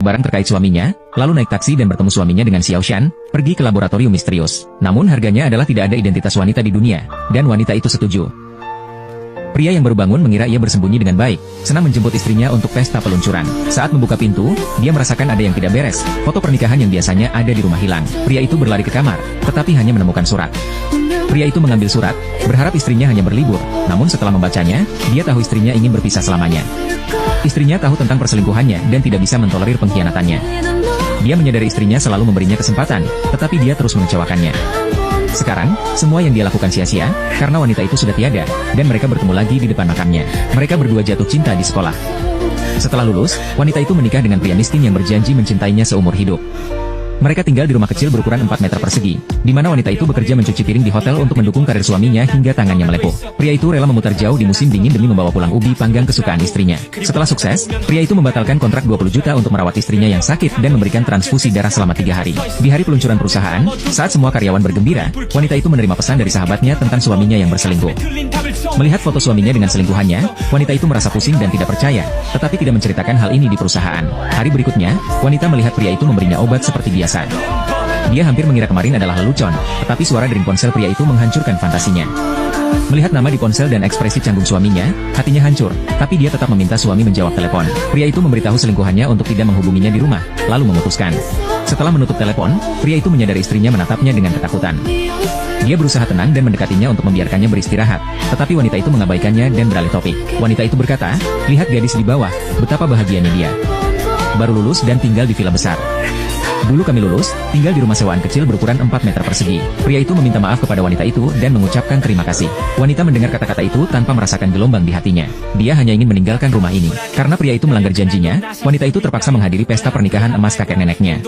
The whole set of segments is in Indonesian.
barang terkait suaminya, lalu naik taksi dan bertemu suaminya dengan Xiao Shan, pergi ke laboratorium misterius. Namun harganya adalah tidak ada identitas wanita di dunia, dan wanita itu setuju. Pria yang baru bangun mengira ia bersembunyi dengan baik, senang menjemput istrinya untuk pesta peluncuran. Saat membuka pintu, dia merasakan ada yang tidak beres. Foto pernikahan yang biasanya ada di rumah hilang. Pria itu berlari ke kamar, tetapi hanya menemukan surat. Pria itu mengambil surat, berharap istrinya hanya berlibur. Namun setelah membacanya, dia tahu istrinya ingin berpisah selamanya. Istrinya tahu tentang perselingkuhannya dan tidak bisa mentolerir pengkhianatannya. Dia menyadari istrinya selalu memberinya kesempatan, tetapi dia terus mengecewakannya. Sekarang, semua yang dia lakukan sia-sia, karena wanita itu sudah tiada, dan mereka bertemu lagi di depan makamnya. Mereka berdua jatuh cinta di sekolah. Setelah lulus, wanita itu menikah dengan pria miskin yang berjanji mencintainya seumur hidup. Mereka tinggal di rumah kecil berukuran 4 meter persegi, di mana wanita itu bekerja mencuci piring di hotel untuk mendukung karir suaminya hingga tangannya melepuh. Pria itu rela memutar jauh di musim dingin demi membawa pulang ubi panggang kesukaan istrinya. Setelah sukses, pria itu membatalkan kontrak 20 juta untuk merawat istrinya yang sakit dan memberikan transfusi darah selama 3 hari. Di hari peluncuran perusahaan, saat semua karyawan bergembira, wanita itu menerima pesan dari sahabatnya tentang suaminya yang berselingkuh. Melihat foto suaminya dengan selingkuhannya, wanita itu merasa pusing dan tidak percaya, tetapi tidak menceritakan hal ini di perusahaan. Hari berikutnya, wanita melihat pria itu memberinya obat seperti biasa. Dia hampir mengira kemarin adalah lelucon, tetapi suara dari ponsel pria itu menghancurkan fantasinya. Melihat nama di ponsel dan ekspresi canggung suaminya, hatinya hancur, tapi dia tetap meminta suami menjawab telepon. Pria itu memberitahu selingkuhannya untuk tidak menghubunginya di rumah, lalu memutuskan. Setelah menutup telepon, pria itu menyadari istrinya menatapnya dengan ketakutan. Dia berusaha tenang dan mendekatinya untuk membiarkannya beristirahat, tetapi wanita itu mengabaikannya dan beralih topik. Wanita itu berkata, "Lihat gadis di bawah, betapa bahagianya dia. Baru lulus dan tinggal di villa besar. Dulu kami lulus, tinggal di rumah sewaan kecil berukuran 4 meter persegi." Pria itu meminta maaf kepada wanita itu dan mengucapkan terima kasih. Wanita mendengar kata-kata itu tanpa merasakan gelombang di hatinya. Dia hanya ingin meninggalkan rumah ini. Karena pria itu melanggar janjinya, wanita itu terpaksa menghadiri pesta pernikahan emas kakek neneknya.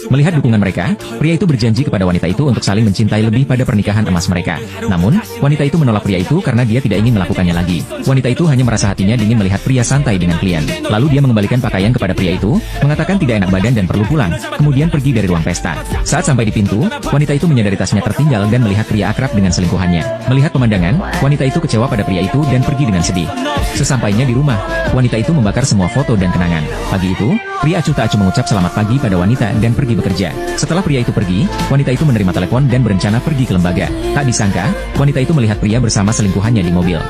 Melihat dukungan mereka, pria itu berjanji kepada wanita itu untuk saling mencintai lebih pada pernikahan emas mereka. Namun, wanita itu menolak pria itu karena dia tidak ingin melakukannya lagi. Wanita itu hanya merasa hatinya dingin melihat pria santai dengan klien. Lalu dia mengembalikan pakaian kepada pria itu, mengatakan tidak enak badan dan perlu pulang. Kemudian pergi dari ruang pesta. Saat sampai di pintu, wanita itu menyadari tasnya tertinggal dan melihat pria akrab dengan selingkuhannya. Melihat pemandangan, wanita itu kecewa pada pria itu dan pergi dengan sedih. Sesampainya di rumah, wanita itu membakar semua foto dan kenangan. Pagi itu, pria acuh tak acuh mengucap selamat pagi pada wanita dan pergi bekerja. Setelah pria itu pergi, wanita itu menerima telepon dan berencana pergi ke lembaga. Tak disangka, wanita itu melihat pria bersama selingkuhannya di mobil.